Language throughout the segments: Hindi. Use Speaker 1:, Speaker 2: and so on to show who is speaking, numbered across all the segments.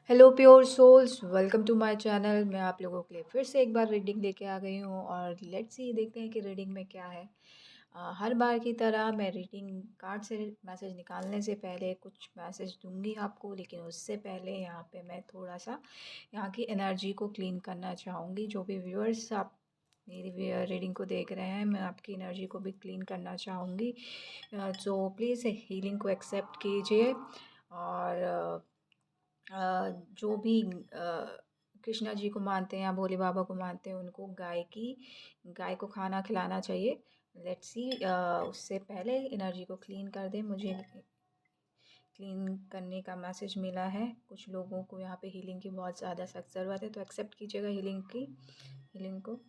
Speaker 1: Hello pure souls, welcome to my channel. मैं आप लोगों के लिए फिर से एक बार रीडिंग लेके आ गई हूँ और लेट्स सी देखते हैं कि रीडिंग में क्या है। हर बार की तरह मैं रीडिंग कार्ड से मैसेज निकालने से पहले कुछ मैसेज दूंगी आपको, लेकिन उससे पहले यहाँ पे मैं थोड़ा सा यहाँ की एनर्जी को क्लीन करना चाहूँगी। जो भी व्यूअर्स आप मेरी रीडिंग को देख रहे हैं, मैं आपकी एनर्जी को भी क्लीन करना चाहूँगी। तो प्लीज़ हीलिंग को एक्सेप्ट कीजिए और जो भी कृष्णा जी को मानते हैं या भोले बाबा को मानते हैं, उनको गाय को खाना खिलाना चाहिए। लेट्स सी उससे पहले एनर्जी को क्लीन कर दें। मुझे क्लीन करने का मैसेज मिला है। कुछ लोगों को यहाँ पे हीलिंग की बहुत ज़्यादा सख्त ज़रूरत है, तो एक्सेप्ट कीजिएगा हीलिंग को।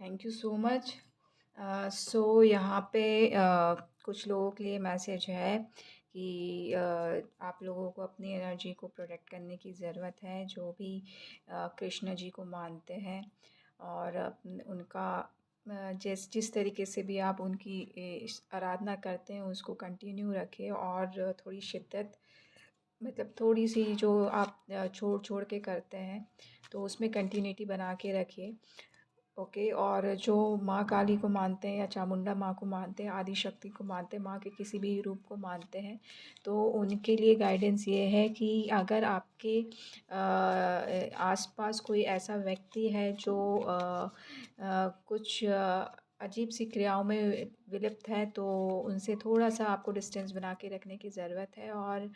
Speaker 1: Thank you so much. So यहाँ पे कुछ लोगों के लिए मैसेज है कि आप लोगों को अपनी एनर्जी को प्रोटेक्ट करने की ज़रूरत है। जो भी कृष्ण जी को मानते हैं और उनका जिस जिस तरीके से भी आप उनकी आराधना करते हैं, उसको कंटिन्यू रखें और थोड़ी शिद्दत, मतलब थोड़ी सी जो आप छोड़ छोड़ के करते हैं, तो उसमें कंटिन्यूटी बना के रखिए। ओके। और जो माँ काली को मानते हैं या चामुंडा माँ को मानते हैं, आदि शक्ति को मानते हैं, माँ के किसी भी रूप को मानते हैं, तो उनके लिए गाइडेंस ये है कि अगर आपके आसपास कोई ऐसा व्यक्ति है जो कुछ अजीब सी क्रियाओं में विलिप्त है, तो उनसे थोड़ा सा आपको डिस्टेंस बना के रखने की ज़रूरत है। और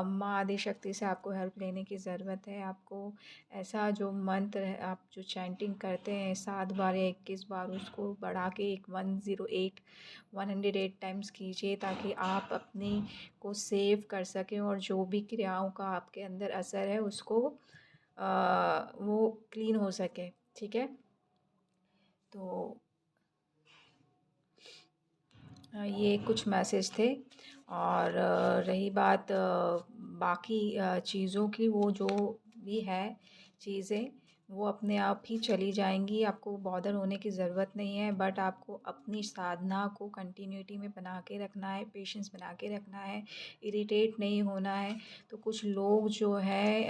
Speaker 1: माँ आदि शक्ति से आपको हेल्प लेने की ज़रूरत है। आपको ऐसा जो मंत्र है, आप जो चैंटिंग करते हैं 7 बार या 21 बार, उसको बढ़ा के एक 108 टाइम्स कीजिए, ताकि आप अपने को सेव कर सकें और जो भी क्रियाओं का आपके अंदर असर है उसको वो क्लीन हो सके। ठीक है। तो ये कुछ मैसेज थे। और रही बात बाकी चीज़ों की, वो जो भी है चीज़ें, वो अपने आप ही चली जाएंगी। आपको बॉदर होने की ज़रूरत नहीं है, बट आपको अपनी साधना को कंटिन्यूटी में बना के रखना है, पेशेंस बना के रखना है, इरिटेट नहीं होना है। तो कुछ लोग जो है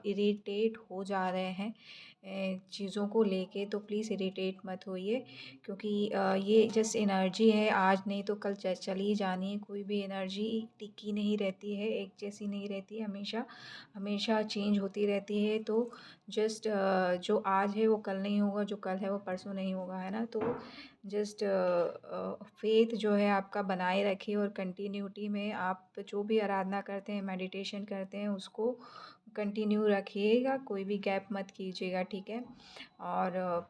Speaker 1: इरिटेट हो जा रहे हैं चीज़ों को लेके, तो प्लीज़ इरिटेट मत होइए, क्योंकि ये जस्ट एनर्जी है। आज नहीं तो कल चली ही जानी है। कोई भी एनर्जी टिकी नहीं रहती है, एक जैसी नहीं रहती है, हमेशा हमेशा चेंज होती रहती है। तो जस्ट जो आज है वो कल नहीं होगा, जो कल है वो परसों नहीं होगा, है ना। तो जस्ट फेथ जो है आपका बनाए रखिए, और कंटिन्यूटी में आप जो भी आराधना करते हैं, मेडिटेशन करते हैं, उसको कंटिन्यू रखिएगा, कोई भी गैप मत कीजिएगा। ठीक है। और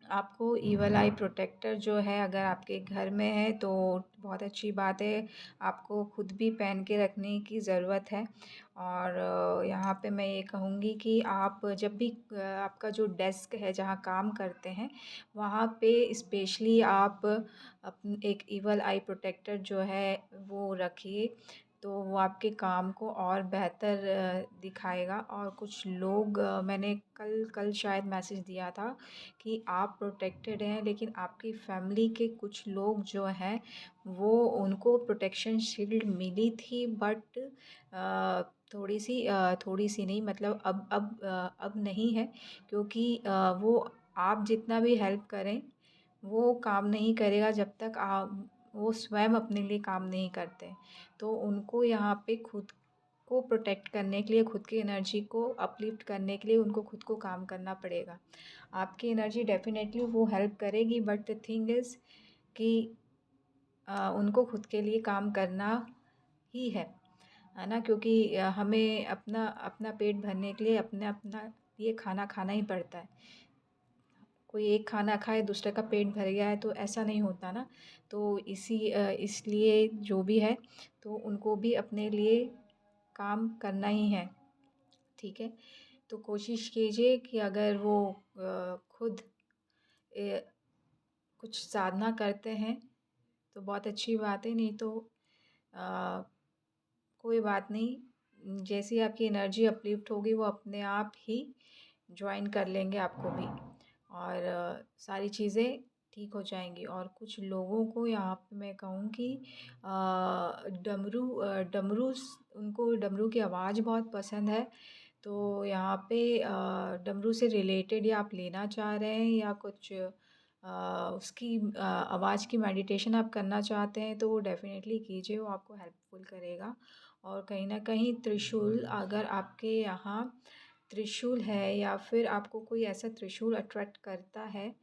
Speaker 1: आपको ईवल आई प्रोटेक्टर जो है, अगर आपके घर में है तो बहुत अच्छी बात है। आपको खुद भी पहन के रखने की ज़रूरत है। और यहाँ पे मैं ये कहूँगी कि आप जब भी आपका जो डेस्क है जहाँ काम करते हैं, वहाँ पे स्पेशली आप एक ईवल आई प्रोटेक्टर जो है वो रखिए, तो वो आपके काम को और बेहतर दिखाएगा। और कुछ लोग मैंने कल कल शायद मैसेज दिया था कि आप प्रोटेक्टेड हैं, लेकिन आपकी फैमिली के कुछ लोग जो हैं, वो उनको प्रोटेक्शन शील्ड मिली थी, बट थोड़ी सी नहीं, मतलब अब नहीं है, क्योंकि वो आप जितना भी हेल्प करें, वो काम नहीं करेगा जब तक आप वो स्वयं अपने लिए काम नहीं करते। तो उनको यहाँ पे खुद को प्रोटेक्ट करने के लिए, खुद की एनर्जी को अपलिफ्ट करने के लिए उनको खुद को काम करना पड़ेगा। आपकी एनर्जी डेफ़िनेटली वो हेल्प करेगी, बट द थिंग इज़ कि उनको खुद के लिए काम करना ही है ना? क्योंकि हमें अपना अपना पेट भरने के लिए अपना अपना ये खाना खाना ही पड़ता है। कोई एक खाना खाए दूसरे का पेट भर गया है तो ऐसा नहीं होता ना। तो इसलिए जो भी है तो उनको भी अपने लिए काम करना ही है, ठीक है? तो कोशिश कीजिए कि अगर वो खुद ए, कुछ साधना करते हैं तो बहुत अच्छी बात है, नहीं तो अ, कोई बात नहीं। जैसी आपकी एनर्जी अपलिफ्ट होगी वो अपने आप ही जॉइन कर लेंगे आपको भी, और सारी चीज़ें ठीक हो जाएंगी। और कुछ लोगों को यहाँ पे मैं कहूँ कि उनको डमरू की आवाज़ बहुत पसंद है। तो यहाँ पे डमरू से रिलेटेड या आप लेना चाह रहे हैं या कुछ उसकी आवाज़ की मेडिटेशन आप करना चाहते हैं तो वो डेफ़िनेटली कीजिए, वो आपको हेल्पफुल करेगा। और कहीं न कहीं त्रिशूल, अगर आपके यहाँ त्रिशूल है या फिर आपको कोई ऐसा त्रिशूल अट्रैक्ट करता है,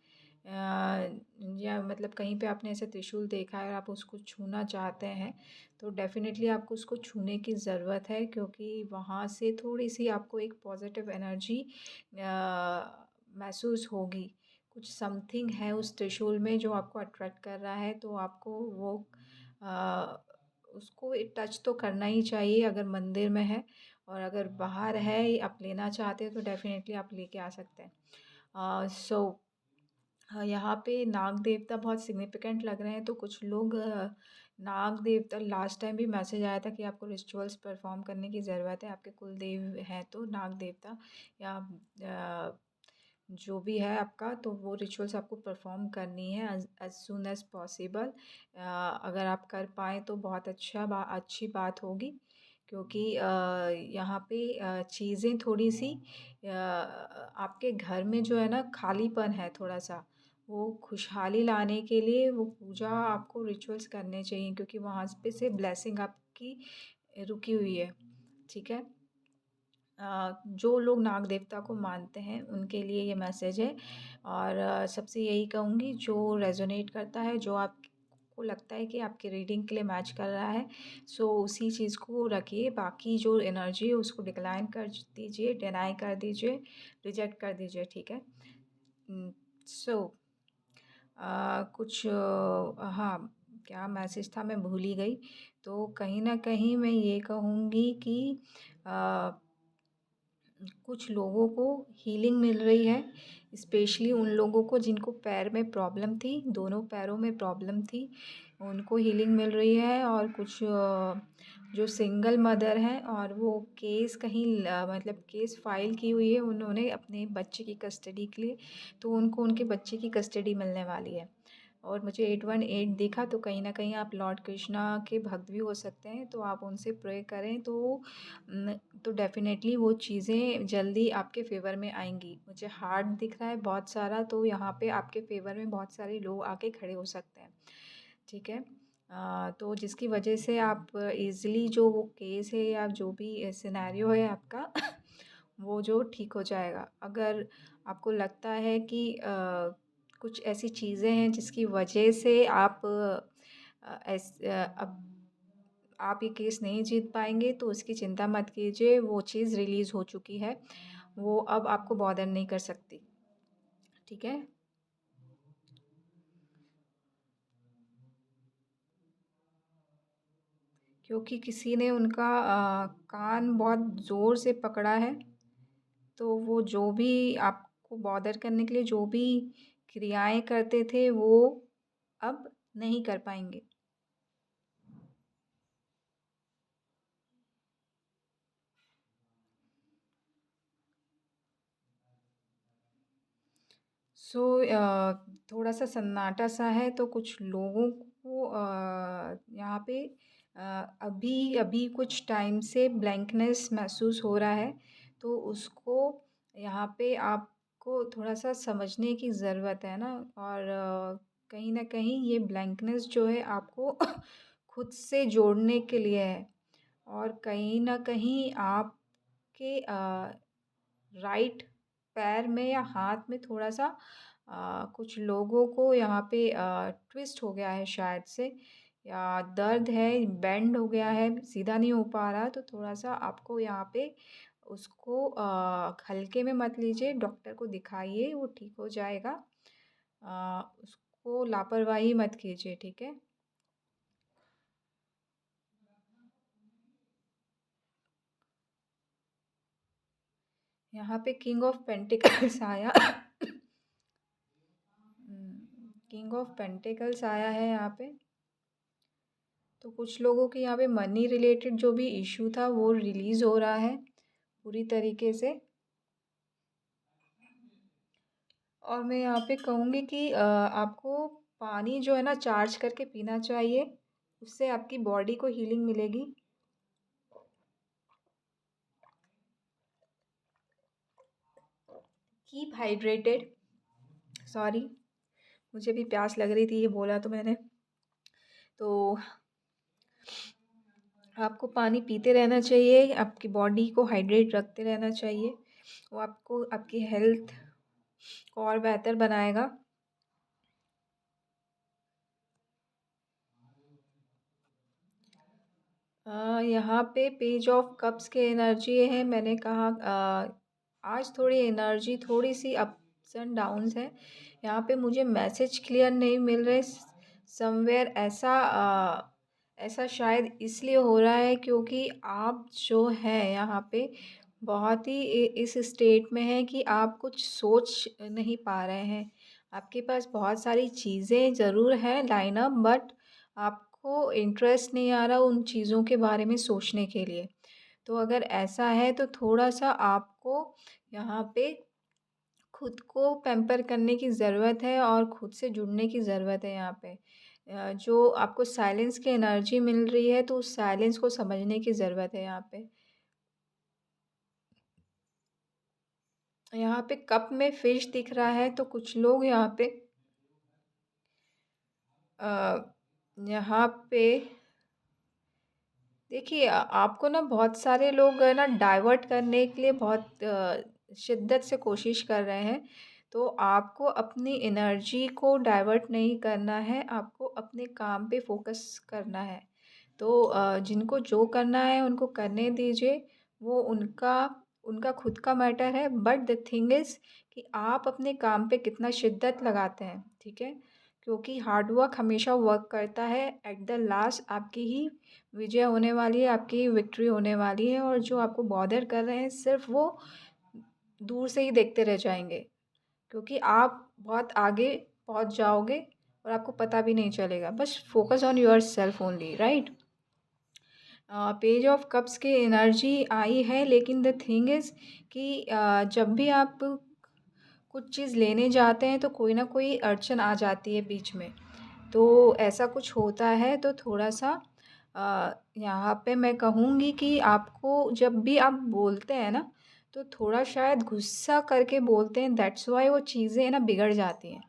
Speaker 1: या मतलब कहीं पे आपने ऐसा त्रिशूल देखा है और आप उसको छूना चाहते हैं, तो डेफ़िनेटली आपको उसको छूने की ज़रूरत है, क्योंकि वहाँ से थोड़ी-सी आपको एक पॉज़िटिव एनर्जी महसूस होगी। कुछ समथिंग है उस त्रिशूल में जो आपको अट्रैक्ट कर रहा है, तो आपको वो अ, उसको एक टच तो करना ही चाहिए अगर मंदिर में है। और अगर बाहर है, आप लेना चाहते हैं तो डेफ़िनेटली आप लेके आ सकते हैं। सो हाँ, यहाँ पे नाग देवता बहुत सिग्निफिकेंट लग रहे हैं, तो कुछ लोग नाग देवता, लास्ट टाइम भी मैसेज आया था कि आपको रिचुअल्स परफॉर्म करने की ज़रूरत है, आपके कुलदेव हैं तो नाग देवता या जो भी है आपका, तो वो रिचुअल्स आपको परफॉर्म करनी है एज सून एज पॉसिबल। अगर आप कर पाएँ तो बहुत अच्छी बात होगी, क्योंकि यहाँ पे चीज़ें थोड़ी-सी आपके घर में जो है ना खालीपन है थोड़ा-सा, वो खुशहाली लाने के लिए वो पूजा आपको रिचुअल्स करने चाहिए, क्योंकि वहाँ पे से ब्लेसिंग आपकी रुकी हुई है, ठीक है? जो लोग नाग देवता को मानते हैं उनके लिए ये मैसेज है। और सबसे यही कहूँगी, जो रेजोनेट करता है, जो आपको लगता है कि आपकी रीडिंग के लिए मैच कर रहा है, सो उसी चीज़ को रखिए। बाकी जो एनर्जी है उसको डिक्लाइन कर दीजिए, डिनाई कर दीजिए, रिजेक्ट कर दीजिए, ठीक है? सो कुछ हाँ, क्या मैसेज था मैं भूल ही गई। तो कहीं न कहीं मैं ये कहूँगी कि अ, कुछ लोगों को हीलिंग मिल रही है, स्पेशली उन लोगों को जिनको पैर में प्रॉब्लम थी, दोनों पैरों में प्रॉब्लम थी, उनको हीलिंग मिल रही है। और कुछ जो सिंगल मदर हैं और वो केस कहीं मतलब केस फाइल की हुई है उन्होंने अपने बच्चे की कस्टडी के लिए, तो उनको उनके बच्चे की कस्टडी मिलने वाली है। और मुझे 818 दिखा, तो कहीं न कहीं आप लॉर्ड कृष्णा के भक्त भी हो सकते हैं, तो आप उनसे प्रे करें तो तो डेफ़िनेटली वो चीज़ें जल्दी आपके फ़ेवर में आएँगी। मुझे हार्ट दिख रहा है बहुत सारा, तो यहाँ पे आपके फ़ेवर में बहुत सारे लोग आके खड़े हो सकते हैं, ठीक है? तो जिसकी वजह से आप ईज़िली जो वो केस है या जो भी सिनेरियो है आपका वो जो ठीक हो जाएगा। अगर आपको लगता है कि कुछ ऐसी चीज़ें हैं जिसकी वजह से आप अब आप ये केस नहीं जीत पाएँगे, तो उसकी चिंता मत कीजिए, वो चीज़ रिलीज़ हो चुकी है। वो अब आपको बॉदर नहीं कर सकती, ठीक है? क्योंकि किसी ने उनका कान बहुत ज़ोर से पकड़ा है, तो वो जो भी आपको बॉदर करने के लिए जो भी क्रियाएँ करते थे, वो अब नहीं कर पाएँगे। सो थोड़ा-सा सन्नाटा-सा है, तो कुछ लोगों को यहाँ पे अभी-अभी कुछ टाइम से ब्लैंकनेस महसूस हो रहा है, तो उसको यहाँ पे आपको थोड़ा-सा समझने की ज़रूरत है ना। और कहीं न कहीं ये ब्लैंकनेस जो है आपको खुद से जोड़ने के लिए है। और कहीं न कहीं आपके राइट पैर में या हाथ में थोड़ा-सा कुछ लोगों को यहाँ पे ट्विस्ट हो गया है शायद से, या दर्द है, बेंड हो गया है, सीधा नहीं हो पा रहा, तो थोड़ा-सा आपको यहाँ पे उसको हल्के में मत लीजिए, डॉक्टर को दिखाइए, वो ठीक हो जाएगा। उसको लापरवाही मत कीजिए, ठीक है? यहाँ पे किंग ऑफ पेंटिकल्स आया। किंग ऑफ पेंटिकल्स आया है यहाँ पे। तो कुछ लोगों के यहाँ पे मनी रिलेटेड जो भी इशू था वो रिलीज़ हो रहा है पूरी तरीके से। और मैं यहाँ पे कहूँगी कि आपको पानी जो है ना चार्ज करके पीना चाहिए, उससे आपकी बॉडी को हीलिंग मिलेगी। Keep hydrated. सॉरी, मुझे भी प्यास लग रही थी, ये बोला तो मैंने। तो आपको पानी पीते रहना चाहिए, आपकी बॉडी को हाइड्रेट रखते रहना चाहिए। वो आपको आपकी हेल्थ को और बेहतर बनाएगा। यहाँ पे पेज ऑफ कप्स के एनर्जी है। मैंने कहा आज थोड़ी एनर्जी थोड़ी सी अप्स एंड डाउन्स है। यहाँ पे मुझे मैसेज क्लियर नहीं मिल रहे। समवेयर ऐसा शायद इसलिए हो रहा है क्योंकि आप जो है यहाँ पे बहुत ही इस स्टेट में है कि आप कुछ सोच नहीं पा रहे हैं। आपके पास बहुत सारी चीज़ें ज़रूर हैं लाइन अप, बट आपको इंटरेस्ट नहीं आ रहा उन चीज़ों के बारे में सोचने के लिए। तो अगर ऐसा है तो थोड़ा-सा आपको यहाँ पे खुद को पैम्पर करने की ज़रूरत है और खुद से जुड़ने की ज़रूरत है यहाँ पे। जो आपको साइलेंस की एनर्जी मिल रही है तो उस साइलेंस को समझने की ज़रूरत है यहाँ पे। यहाँ पे कप में फिश दिख रहा है, तो कुछ लोग यहाँ पे अ, यहाँ पे देखिए आपको ना बहुत सारे लोग है ना डाइवर्ट करने के लिए बहुत शिद्दत से कोशिश कर रहे हैं। तो आपको अपनी एनर्जी को डाइवर्ट नहीं करना है, आपको अपने काम पे फ़ोकस करना है। तो जिनको जो करना है उनको करने दीजिए, वो उनका उनका खुद का मैटर है। बट द थिंग इज़ कि आप अपने काम पे कितना शिद्दत लगाते हैं, ठीक है? क्योंकि हार्ड वर्क हमेशा वर्क करता है। एट द लास्ट आपकी ही विजय होने वाली है, आपकी विक्ट्री होने वाली है, और जो आपको बॉदर कर रहे हैं सिर्फ वो दूर से ही देखते रह जाएंगे, क्योंकि आप बहुत आगे पहुंच जाओगे और आपको पता भी नहीं चलेगा। बस focus on your self only, right? Page of cups की एनर्जी आई है, लेकिन द थिंग इज़ कि जब भी आप कुछ चीज़ लेने जाते हैं तो कोई ना कोई अड़चन आ जाती है बीच में। तो ऐसा कुछ होता है तो थोड़ा-सा यहाँ पे मैं कहूँगी कि आपको जब भी आप बोलते हैं ना, तो थोड़ा शायद गुस्सा करके बोलते हैं, दैट्स व्हाई वो चीज़ें ना बिगड़ जाती हैं।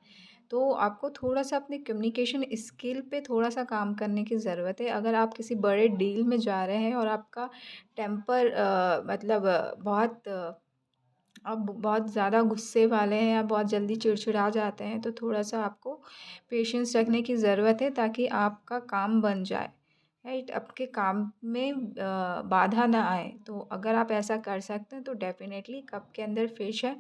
Speaker 1: तो आपको थोड़ा-सा अपने कम्युनिकेशन स्किल पे थोड़ा-सा काम करने की ज़रूरत है। अगर आप किसी बड़े डील में जा रहे हैं और आपका टेम्पर मतलब आप बहुत ज़्यादा गुस्से वाले हैं या बहुत जल्दी चिड़चिड़ा जाते हैं, तो थोड़ा-सा आपको पेशेंस रखने की ज़रूरत है ताकि आपका काम बन जाए, राइट? आपके काम में बाधा ना आए। तो अगर आप ऐसा कर सकते हैं तो डेफ़िनेटली कप के अंदर फ़िश है,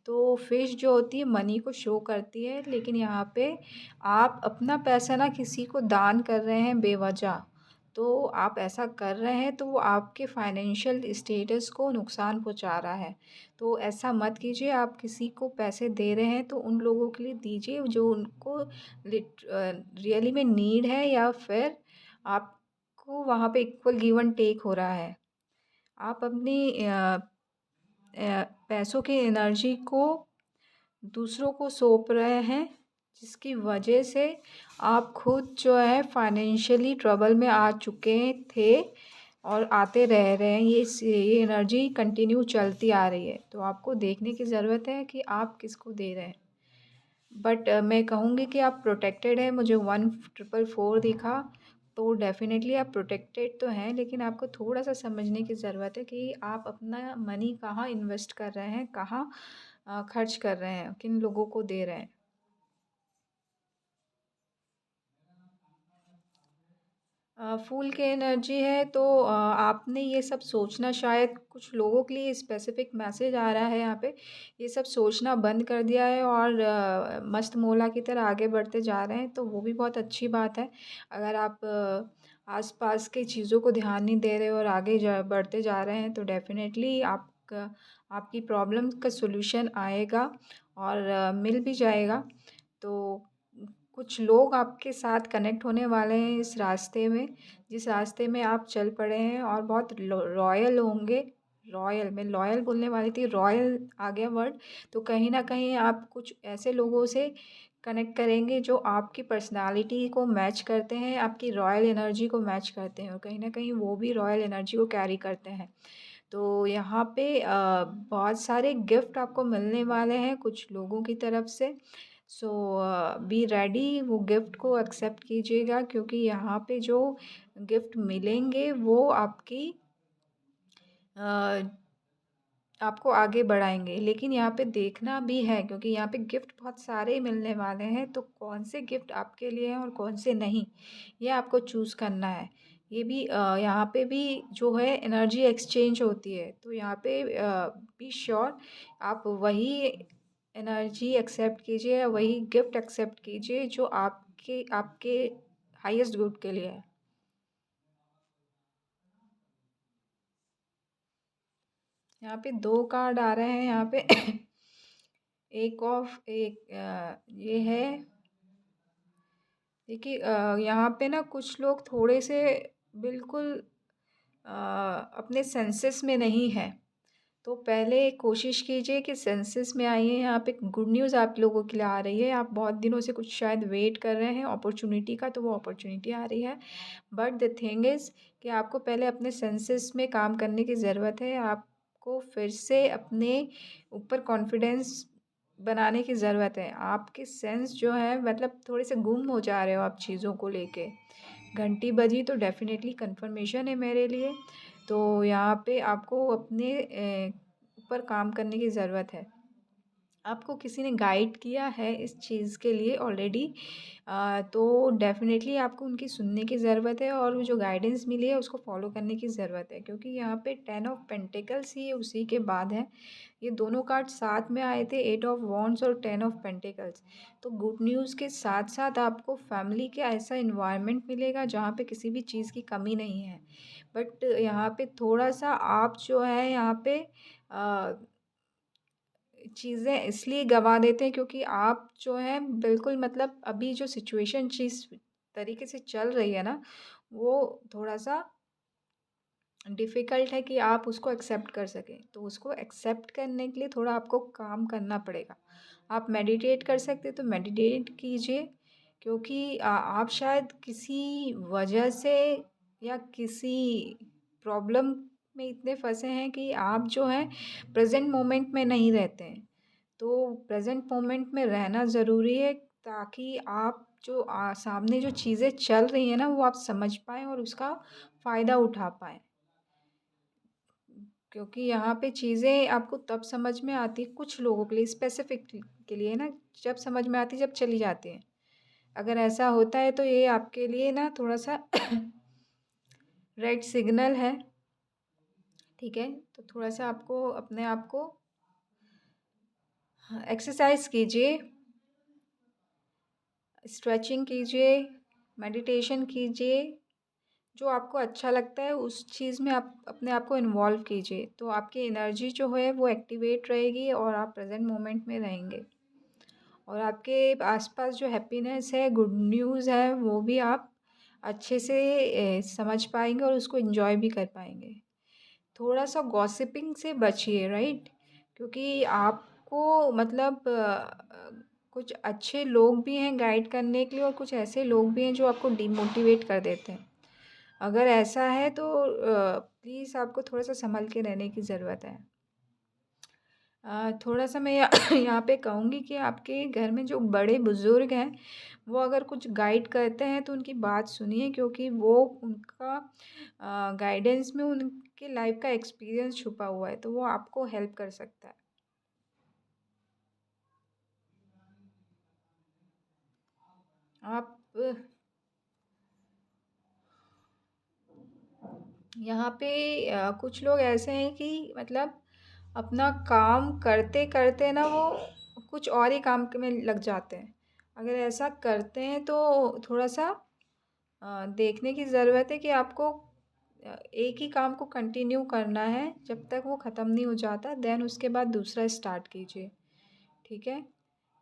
Speaker 1: तो फ़िश जो होती है मनी को शो करती है, लेकिन यहाँ पे आप अपना पैसा ना किसी को दान कर रहे हैं बेवजह। तो आप ऐसा कर रहे हैं तो वो आपके फाइनेंशियल स्टेटस को नुकसान पहुँचा रहा है। तो ऐसा मत कीजिए। आप किसी को पैसे दे रहे हैं तो उन लोगों के लिए दीजिए जो उनको रियली में नीड है, या फिर आपको वहाँ पे इक्वल गिव एंड टेक हो रहा है। आप अपनी पैसों की एनर्जी को दूसरों को सौंप रहे हैं, जिसकी वजह से आप खुद जो है फाइनेंशियली ट्रबल में आ चुके थे और आते रह रहे हैं। ये एनर्जी कंटिन्यू चलती आ रही है, तो आपको देखने की ज़रूरत है कि आप किसको दे रहे हैं। बट मैं कहूँगी कि आप प्रोटेक्टेड हैं। मुझे 1444 दिखा, तो डेफ़िनेटली आप प्रोटेक्टेड तो हैं, लेकिन आपको थोड़ा-सा समझने की ज़रूरत है कि आप अपना मनी कहाँ इन्वेस्ट कर रहे हैं, कहाँ खर्च कर रहे हैं, किन लोगों को दे रहे हैं। फूल की एनर्जी है तो आपने ये सब सोचना, शायद कुछ लोगों के लिए स्पेसिफिक मैसेज आ रहा है यहाँ पे, ये सब सोचना बंद कर दिया है और मस्त मोला की तरह आगे बढ़ते जा रहे हैं, तो वो भी बहुत अच्छी बात है। अगर आप आसपास की चीज़ों को ध्यान नहीं दे रहे हो और आगे बढ़ते जा रहे हैं, तो डेफिनेटली आपका आपकी प्रॉब्लम का सॉल्यूशन आएगा और मिल भी जाएगा। तो कुछ लोग आपके साथ कनेक्ट होने वाले हैं इस रास्ते में, जिस रास्ते में आप चल पड़े हैं, और बहुत रॉयल होंगे। रॉयल, मैं लॉयल बोलने वाली थी, रॉयल आ गया वर्ड। तो कहीं ना कहीं आप कुछ ऐसे लोगों से कनेक्ट करेंगे जो आपकी पर्सनालिटी को मैच करते हैं, आपकी रॉयल एनर्जी को मैच करते हैं, और कहीं ना कहीं वो भी रॉयल एनर्जी को कैरी करते हैं। तो यहाँ पे बहुत सारे गिफ्ट आपको मिलने वाले हैं कुछ लोगों की तरफ से। सो बी रेडी, वो गिफ्ट को एक्सेप्ट कीजिएगा, क्योंकि यहाँ पे जो गिफ्ट मिलेंगे वो आपको आगे बढ़ाएंगे। लेकिन यहाँ पे देखना भी है, क्योंकि यहाँ पे गिफ्ट बहुत सारे मिलने वाले हैं, तो कौन से गिफ्ट आपके लिए हैं और कौन से नहीं, ये आपको चूज़ करना है। ये भी यहाँ पे भी जो है एनर्जी एक्सचेंज होती है, तो यहाँ पे बी श्योर आप वही एनर्जी एक्सेप्ट कीजिए या वही गिफ्ट एक्सेप्ट कीजिए जो आपके आपके हाईएस्ट गुड के लिए है। यहाँ पे 2 कार्ड आ रहे हैं यहाँ पे। ये है। देखिए यहाँ पे ना कुछ लोग थोड़े से बिल्कुल अपने सेंसेस में नहीं है, तो पहले कोशिश कीजिए कि सेंसेस में आइए। यहाँ पे गुड न्यूज़ आप लोगों के लिए आ रही है। आप बहुत दिनों से कुछ शायद वेट कर रहे हैं अपॉर्चुनिटी का, तो वो अपॉर्चुनिटी आ रही है। बट द थिंग इज़ कि आपको पहले अपने सेंसेस में काम करने की ज़रूरत है। आपको फिर से अपने ऊपर कॉन्फिडेंस बनाने की ज़रूरत है। आपके सेंस जो है, मतलब थोड़े से गुम हो जा रहे हो आप चीज़ों को लेके। घंटी बजी तो डेफ़िनेटली कन्फर्मेशन है मेरे लिए। तो यहाँ पे आपको अपने ऊपर काम करने की ज़रूरत है। आपको किसी ने गाइड किया है इस चीज़ के लिए ऑलरेडी, तो डेफ़िनेटली आपको उनकी सुनने की ज़रूरत है, और वो जो गाइडेंस मिली है उसको फॉलो करने की ज़रूरत है, क्योंकि यहाँ पे 10 ऑफ पेंटिकल्स ही उसी के बाद है। ये दोनों कार्ड साथ में आए थे, 8 ऑफ वॉन्ड्स और 10 ऑफ पेंटिकल्स। तो गुड न्यूज़ के साथ साथ आपको फैमिली के ऐसा इन्वायरमेंट मिलेगा जहाँ पे किसी भी चीज़ की कमी नहीं है। बट यहाँ पे थोड़ा सा आप जो है यहाँ पे चीज़ें इसलिए गँवा देते हैं, क्योंकि आप जो है बिल्कुल, मतलब अभी जो सिचुएशन जिस तरीके से चल रही है ना, वो थोड़ा-सा डिफ़िकल्ट है कि आप उसको एक्सेप्ट कर सकें। तो उसको एक्सेप्ट करने के लिए थोड़ा आपको काम करना पड़ेगा। आप मेडिटेट कर सकते हैं तो मेडिटेट कीजिए, क्योंकि आप शायद किसी वजह से या किसी प्रॉब्लम में इतने फँसे हैं कि आप जो है प्रेज़ेंट मोमेंट में नहीं रहते हैं। तो प्रेज़ेंट मोमेंट में रहना ज़रूरी है, ताकि आप जो सामने जो चीज़ें चल रही हैं ना, वो आप समझ पाएँ और उसका फ़ायदा उठा पाएँ। क्योंकि यहाँ पे चीज़ें आपको तब समझ में आती है, कुछ लोगों के लिए स्पेसिफिक के लिए ना, जब समझ में आती है जब चली जाती हैं। अगर ऐसा होता है तो ये आपके लिए ना थोड़ा सा रेड सिग्नल है। ठीक है, तो थोड़ा सा आपको अपने आप को एक्सरसाइज कीजिए, स्ट्रेचिंग कीजिए, मेडिटेशन कीजिए। जो आपको अच्छा लगता है उस चीज़ में आप अपने आप को इन्वॉल्व कीजिए, तो आपकी एनर्जी जो है वो एक्टिवेट रहेगी और आप प्रेजेंट मोमेंट में रहेंगे, और आपके आसपास जो हैप्पीनेस है, गुड न्यूज़ है, वो भी आप अच्छे से समझ पाएंगे और उसको एंजॉय भी कर पाएंगे। थोड़ा सा गॉसिपिंग से बचिए, राइट, क्योंकि आपको मतलब कुछ अच्छे लोग भी हैं गाइड करने के लिए, और कुछ ऐसे लोग भी हैं जो आपको डिमोटिवेट कर देते हैं। अगर ऐसा है तो प्लीज़ आपको थोड़ा सा संभल के रहने की ज़रूरत है। थोड़ा-सा मैं यहाँ पे कहूँगी कि आपके घर में जो बड़े बुज़ुर्ग हैं, वो अगर कुछ गाइड करते हैं तो उनकी बात सुनिए, क्योंकि वो उनका गाइडेंस में उनके लाइफ़ का एक्सपीरियंस छुपा हुआ है, तो वो आपको हेल्प कर सकता है। आप यहाँ पे कुछ लोग ऐसे हैं कि मतलब अपना काम करते-करते ना वो कुछ और ही काम क में लग जाते हैं। अगर ऐसा करते हैं तो थोड़ा-सा देखने की ज़रूरत है कि आपको एक ही काम को कंटिन्यू करना है जब तक वो ख़त्म नहीं हो जाता, देन उसके बाद दूसरा स्टार्ट कीजिए, ठीक है?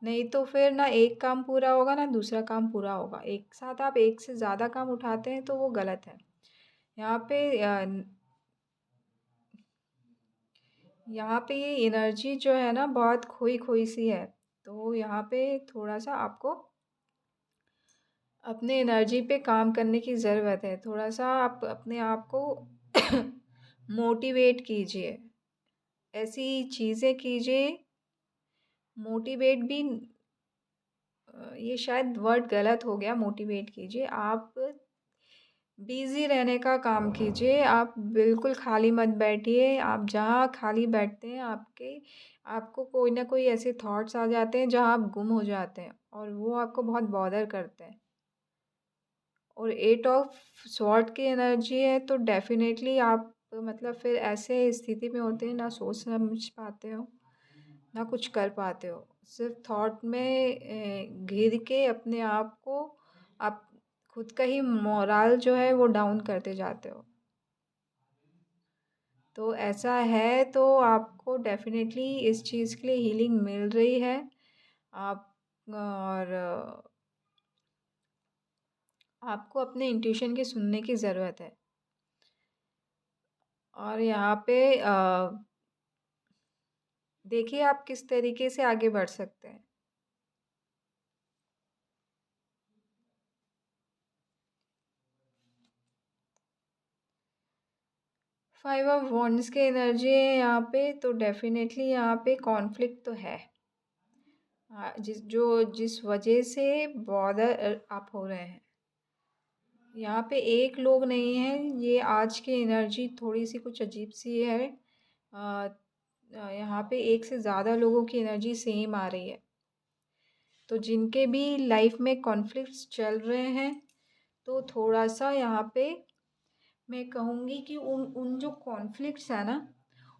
Speaker 1: नहीं तो फिर ना एक काम पूरा होगा ना दूसरा काम पूरा होगा। एक साथ आप एक से ज़्यादा काम उठाते हैं तो वो गलत है। यहाँ पे यहाँ पे ये एनर्जी जो है ना बहुत खोई-खोई सी है। तो यहाँ पे थोड़ा-सा आपको अपने एनर्जी पे काम करने की ज़रूरत है। थोड़ा-सा आप अपने आप को मोटिवेट कीजिए। ऐसी चीज़ें कीजिए, मोटिवेट भी ये शायद वर्ड गलत हो गया, मोटिवेट कीजिए। आप बिज़ी रहने का काम कीजिए, आप बिल्कुल खाली मत बैठिए। आप जहाँ खाली बैठते हैं आपको कोई ना कोई ऐसे थॉट्स आ जाते हैं जहाँ आप गुम हो जाते हैं और वो आपको बहुत बॉदर करते हैं। और 8 ऑफ स्वॉर्ड की एनर्जी है तो डेफ़िनेटली आप मतलब फिर ऐसे स्थिति में होते हैं, ना सोच समझ पाते हो, ना कुछ कर पाते हो। सिर्फ़ थॉट में घिर के अपने आप को आप खुद का ही मोरल जो है वो डाउन करते जाते हो। तो ऐसा है तो आपको डेफ़िनेटली इस चीज़ के लिए हीलिंग मिल रही है। आप और आपको अपने इंट्यूशन की सुनने की ज़रूरत है। और यहाँ पे देखिए आप किस तरीके से आगे बढ़ सकते हैं। 5 ऑफ वॉन्ड्स की एनर्जी है यहाँ पे, तो डेफ़िनेटली यहाँ पे कॉन्फ्लिक्ट तो है। जिस वजह से बॉदर आप हो रहे हैं। यहाँ पे एक लोग नहीं हैं, ये आज की एनर्जी थोड़ी-सी कुछ अजीब-सी है। यहाँ पे एक से ज़्यादा लोगों की एनर्जी सेम आ रही है। तो जिनके भी लाइफ में कॉन्फ्लिक्ट्स चल रहे हैं, तो थोड़ा-सा यहाँ पे मैं कहूँगी कि उन उन जो कॉन्फ्लिक्ट्स है ना,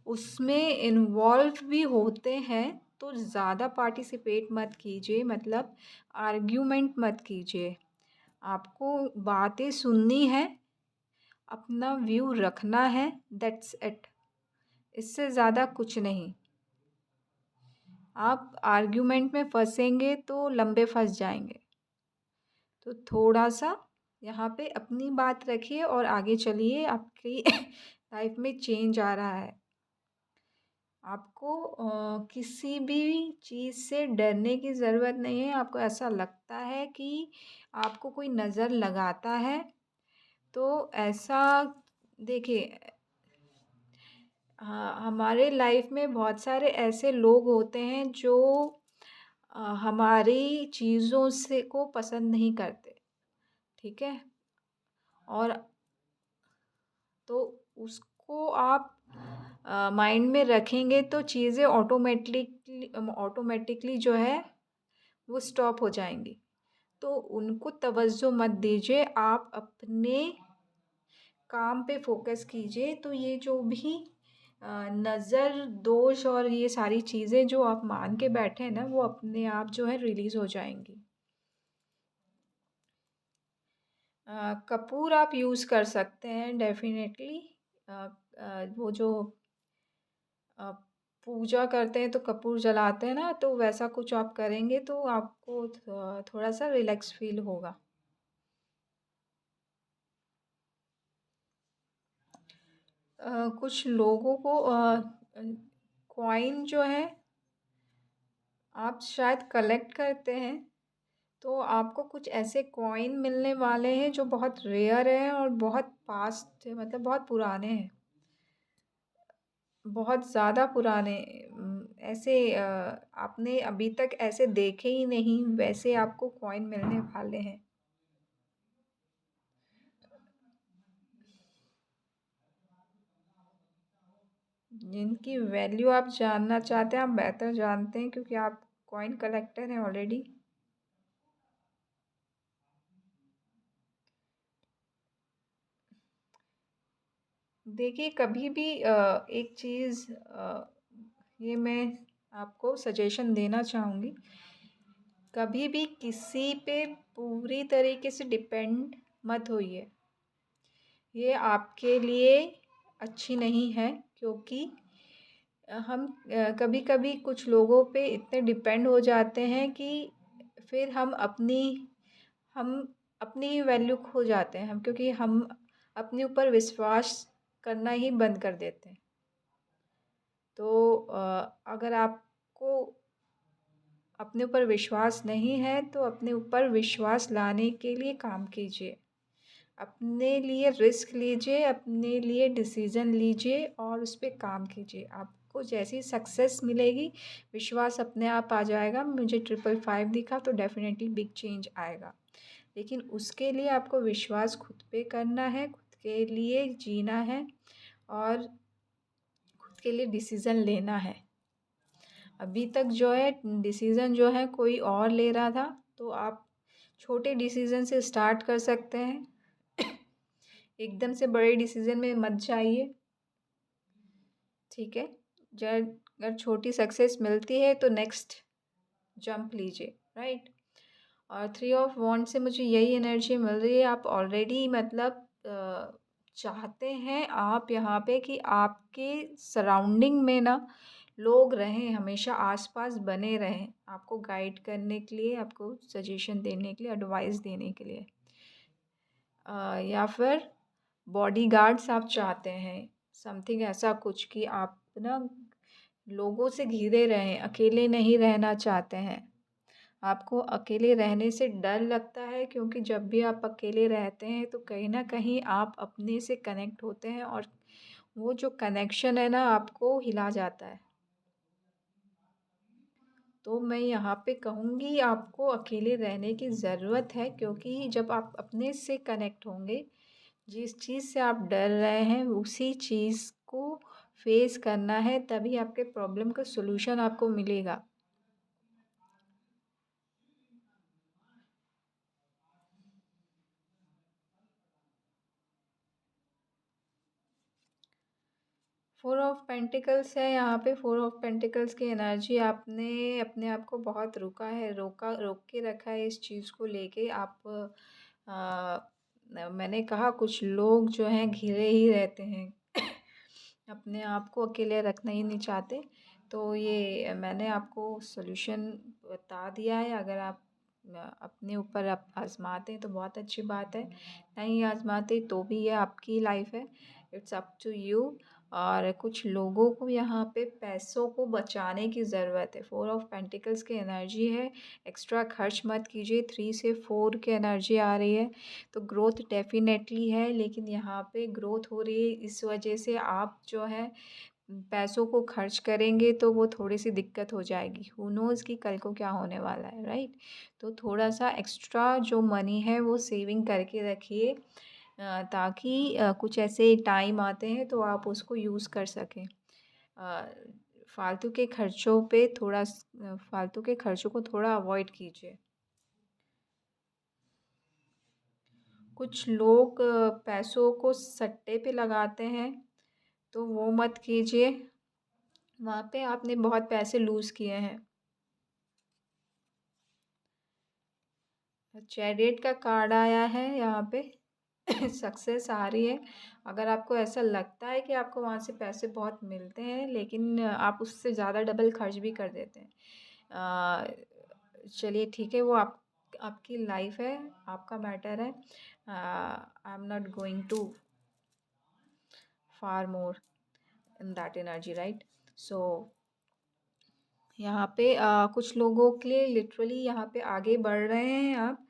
Speaker 1: उसमें इन्वॉल्व भी होते हैं, तो ज़्यादा पार्टिसिपेट मत कीजिए, मतलब आर्ग्यूमेंट मत कीजिए। आपको बातें सुननी है, अपना व्यू रखना है, दैट्स इट। इससे ज़्यादा कुछ नहीं। आप आर्ग्यूमेंट में फँसेंगे तो लंबे फँस जाएँगे। तो थोड़ा-सा यहाँ पे अपनी बात रखिए और आगे चलिए, आपकी लाइफ में चेंज आ रहा है। आपको किसी भी चीज़ से डरने की ज़रूरत नहीं है। आपको ऐसा लगता है कि आपको कोई नज़र लगाता है, तो ऐसा देखिए, हाँ, हमारे लाइफ में बहुत सारे ऐसे लोग होते हैं जो हमारी चीज़ों से को पसंद नहीं करते, ठीक है? और तो उसको आप माइंड में रखेंगे तो चीज़ें ऑटोमेटिकली जो है वो स्टॉप हो जाएंगी। तो उनको तवज्जो मत दीजिए, आप अपने काम पे फोकस कीजिए। तो ये जो भी नज़र दोष और ये सारी चीज़ें जो आप मान के बैठे हैं ना, वो अपने आप जो है रिलीज़ हो जाएंगी। कपूर आप यूज़ कर सकते हैं डेफ़िनेटली। वो जो अ, पूजा करते हैं तो कपूर जलाते हैं ना, तो वैसा कुछ आप करेंगे तो आपको थोड़ा-सा रिलैक्स फ़ील होगा। कुछ लोगों को कॉइन जो है आप शायद कलेक्ट करते हैं, तो आपको कुछ ऐसे कॉइन मिलने वाले हैं जो बहुत रेयर हैं और बहुत पास्ट मतलब बहुत पुराने हैं। बहुत ज़्यादा पुराने ऐसे आपने अभी तक ऐसे देखे ही नहीं वैसे आपको कॉइन मिलने वाले हैं। जिनकी वैल्यू आप जानना चाहते हैं आप बेहतर जानते हैं क्योंकि आप कॉइन कलेक्टर हैं ऑलरेडी। देखिए कभी भी एक चीज़ ये मैं आपको सजेशन देना चाहूँगी, कभी भी किसी पे पूरी तरीके से डिपेंड मत होइए। ये आपके लिए अच्छी नहीं है क्योंकि हम कभी-कभी कुछ लोगों पे इतने डिपेंड हो जाते हैं कि फिर हम अपनी ही वैल्यू खो जाते हैं हम क्योंकि हम अपने ऊपर विश्वास करना ही बंद कर देते हैं। तो अगर आपको अपने ऊपर विश्वास नहीं है तो अपने ऊपर विश्वास लाने के लिए काम कीजिए। अपने लिए रिस्क लीजिए, अपने लिए डिसीज़न लीजिए और उस पे काम कीजिए। आपको जैसी सक्सेस मिलेगी, विश्वास अपने आप आ जाएगा। मुझे 555 दिखा तो डेफ़िनेटली बिग चेंज आएगा। लेकिन उसके लिए आपको विश्वास खुद पे करना है, खुद के लिए जीना है और खुद के लिए डिसीज़न लेना है। अभी तक जो है डिसीज़न जो है कोई और ले रहा था, तो आप छोटे डिसीज़न से स्टार्ट कर सकते हैं। एकदम से बड़े डिसीज़न में मत जाइए, ठीक है? ज अगर छोटी सक्सेस मिलती है तो नेक्स्ट जंप लीजिए, राइट? और 3 ऑफ वांड से मुझे यही एनर्जी मिल रही है, आप ऑलरेडी मतलब चाहते हैं आप यहाँ पे कि आपके सराउंडिंग में ना लोग रहें, हमेशा आस-पास बने रहें, आपको गाइड करने के लिए, आपको सजेशन देने के लिए, एडवाइस देने के लिए। या फिर बॉडीगार्ड्स आप चाहते हैं, समथिंग ऐसा कुछ कि आप ना लोगों से घिरे रहें, अकेले नहीं रहना चाहते हैं। आपको अकेले रहने से डर लगता है क्योंकि जब भी आप अकेले रहते हैं तो कहीं न कहीं आप अपने से कनेक्ट होते हैं और वो जो कनेक्शन है ना आपको हिला जाता है। तो मैं यहाँ पे कहूँगी आपको अकेले रहने की ज़रूरत है क्योंकि जब आप अपने से कनेक्ट होंगे, जिस चीज़ से आप डर रहे हैं उसी चीज़ को फेस करना है तभी आपके प्रॉब्लम का सॉल्यूशन आपको मिलेगा। फोर ऑफ पेंटिकल्स है यहाँ पे। फोर ऑफ पेंटिकल्स की एनर्जी आपने अपने आप को बहुत रोक के रखा है इस चीज़ को लेके। मैंने कहा कुछ लोग जो हैं घिरे ही रहते हैं अपने आप को अकेले रखना ही नहीं चाहते। तो ये मैंने आपको सॉल्यूशन बता दिया है। अगर आप अपने ऊपर आप आजमाते हैं तो बहुत अच्छी बात है, नहीं आजमाते तो भी ये आपकी लाइफ है, इट्स अप टू यू। और कुछ लोगों को यहाँ पे पैसों को बचाने की ज़रूरत है। फोर ऑफ पेंटिकल्स की एनर्जी है, एक्स्ट्रा खर्च मत कीजिए। 3 से 4 की एनर्जी आ रही है तो ग्रोथ डेफिनेटली है, लेकिन यहाँ पे ग्रोथ हो रही है इस वजह से आप जो है पैसों को खर्च करेंगे तो वो थोड़ी सी दिक्कत हो जाएगी। हु नोज़ कि कल को क्या होने वाला है, राइट? तो थोड़ा सा एक्स्ट्रा जो मनी है वो सेविंग करके रखिए ताकि कुछ ऐसे टाइम आते हैं तो आप उसको यूज़ कर सकें। अ, फालतू के खर्चों को थोड़ा अवॉइड कीजिए। कुछ लोग पैसों को सट्टे पे लगाते हैं तो वो मत कीजिए, वहाँ पे आपने बहुत पैसे लूज़ किए हैं। चैरियट का कार्ड आया है यहाँ पे सक्सेस आ रही है। अगर आपको ऐसा लगता है कि आपको वहाँ से पैसे बहुत मिलते हैं लेकिन आप उससे ज़्यादा डबल खर्च भी कर देते हैं। चलिए ठीक है, वो आपकी लाइफ है, आपका मैटर है। I am not going to far more in that energy, right? So यहाँ पे कुछ लोगों के लिए लिटरली यहाँ पे आगे बढ़ रहे हैं आप,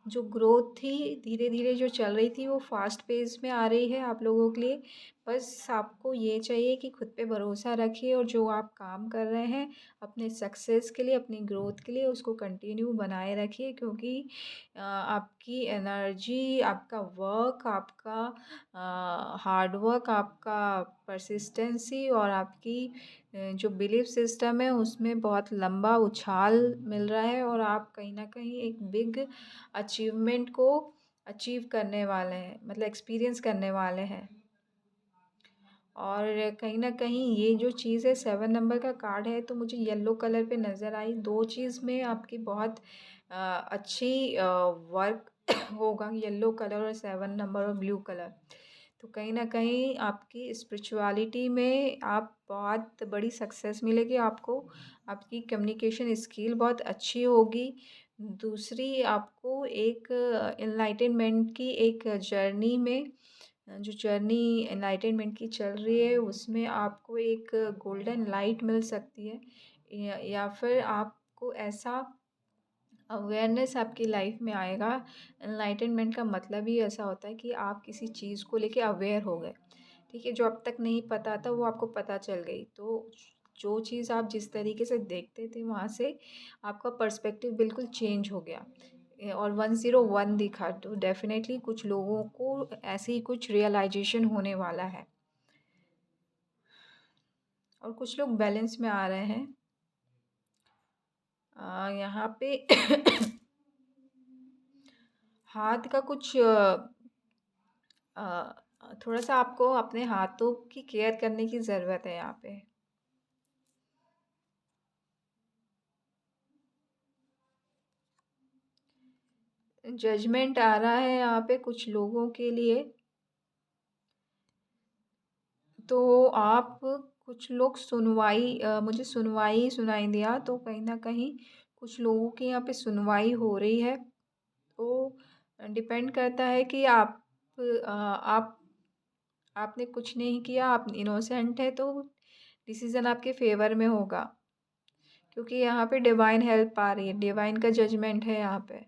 Speaker 1: जो ग्रोथ थी धीरे-धीरे जो चल रही थी वो फ़ास्ट पेस में आ रही है आप लोगों के लिए। बस आपको ये चाहिए कि खुद पे भरोसा रखिए और जो आप काम कर रहे हैं अपने सक्सेस के लिए, अपनी ग्रोथ के लिए उसको कंटिन्यू बनाए रखिए, क्योंकि आपकी एनर्जी, आपका वर्क, आपका हार्ड वर्क, आपका परसिस्टेंसी और आपकी जो बिलीफ सिस्टम है उसमें बहुत लंबा उछाल मिल रहा है और आप कहीं न कहीं एक बिग अचीवमेंट को अचीव करने वाले हैं, मतलब एक्सपीरियंस करने वाले हैं। और कहीं न कहीं ये जो चीज़ है 7 नंबर का कार्ड है तो मुझे येलो कलर पे नज़र आई। 2 चीज़ में आपकी बहुत अच्छी वर्क होगा, येलो कलर और 7 नंबर और ब्लू कलर। तो कहीं न कहीं आपकी स्पिरिचुअलिटी में आप बहुत बड़ी सक्सेस मिलेगी आपको। आपकी कम्युनिकेशन स्किल बहुत अच्छी होगी। दूसरी आपको एक एनलाइटनमेंट की एक जर्नी में जो जर्नी एनलाइटनमेंट की चल रही है उसमें आपको एक गोल्डन लाइट मिल सकती है, या फिर आपको ऐसा अवेयरनेस आपकी लाइफ में आएगा। एनलाइटनमेंट का मतलब ही ऐसा होता है कि आप किसी चीज़ को लेके अवेयर हो गए, ठीक है, जो अब तक नहीं पता था वो आपको पता चल गई। तो जो चीज़ आप जिस तरीके से देखते थे वहाँ से आपका पर्सपेक्टिव बिल्कुल चेंज हो गया। और 101 दिखा, तो डेफिनेटली कुछ लोगों को ऐसे ही कुछ रियलाइजेशन होने वाला है और कुछ लोग बैलेंस में आ रहे हैं। यहाँ पे हाथ का कुछ थोड़ा-सा आपको अपने हाथों की केयर करने की ज़रूरत है यहाँ पे। जजमेंट आ रहा है यहाँ पे कुछ लोगों के लिए। तो आप कुछ लोग मुझे सुनवाई सुनाई दिया, तो कहीं न कहीं कुछ लोगों की यहाँ पे सुनवाई हो रही है। तो डिपेंड करता है कि आप आपने कुछ नहीं किया, आप इनोसेंट है तो डिसीज़न आपके फ़ेवर में होगा। क्योंकि यहाँ पे डिवाइन हेल्प आ रही है, डिवाइन का जजमेंट है यहाँ पे।